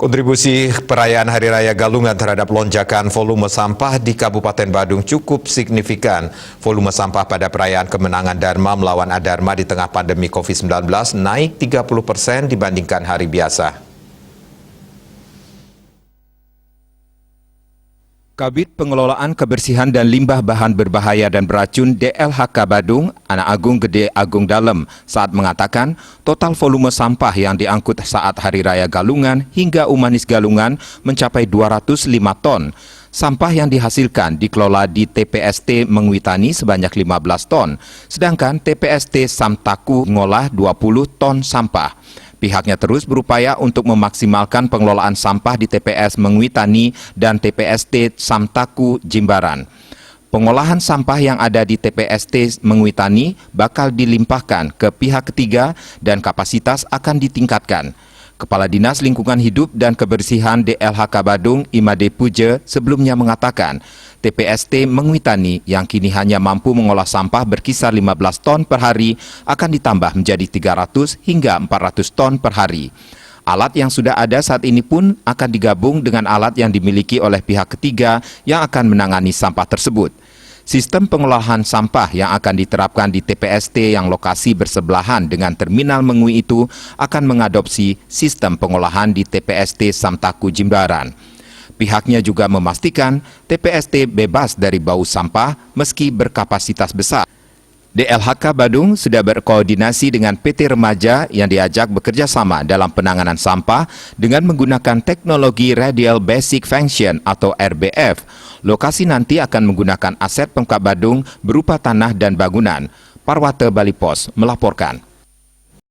Kontribusi perayaan Hari Raya Galungan terhadap lonjakan volume sampah di Kabupaten Badung cukup signifikan. Volume sampah pada perayaan kemenangan Dharma melawan Adharma di tengah pandemi COVID-19 naik 30% dibandingkan hari biasa. Kabid Pengelolaan Kebersihan dan Limbah Bahan Berbahaya dan Beracun DLHK Badung, Anak Agung Gede Agung Dalem, saat mengatakan total volume sampah yang diangkut saat Hari Raya Galungan hingga Umanis Galungan mencapai 205 ton. Sampah yang dihasilkan dikelola di TPST Mengwitani sebanyak 15 ton, sedangkan TPST Samtaku ngolah 20 ton sampah. Pihaknya terus berupaya untuk memaksimalkan pengelolaan sampah di TPS Mengwitani dan TPST Samtaku Jimbaran. Pengolahan sampah yang ada di TPST Mengwitani bakal dilimpahkan ke pihak ketiga dan kapasitas akan ditingkatkan. Kepala Dinas Lingkungan Hidup dan Kebersihan DLHK Badung, Imade Puja, sebelumnya mengatakan TPST Mengwitani yang kini hanya mampu mengolah sampah berkisar 15 ton per hari akan ditambah menjadi 300 hingga 400 ton per hari. Alat yang sudah ada saat ini pun akan digabung dengan alat yang dimiliki oleh pihak ketiga yang akan menangani sampah tersebut. Sistem pengolahan sampah yang akan diterapkan di TPST yang lokasi bersebelahan dengan Terminal Mengwi itu akan mengadopsi sistem pengolahan di TPST Samtaku Jimbaran. Pihaknya juga memastikan TPST bebas dari bau sampah meski berkapasitas besar. DLHK Badung sudah berkoordinasi dengan PT Remaja yang diajak bekerja sama dalam penanganan sampah dengan menggunakan teknologi Radial Basic Function atau RBF. Lokasi nanti akan menggunakan aset Pemkab Badung berupa tanah dan bangunan. Parwata Bali Pos melaporkan.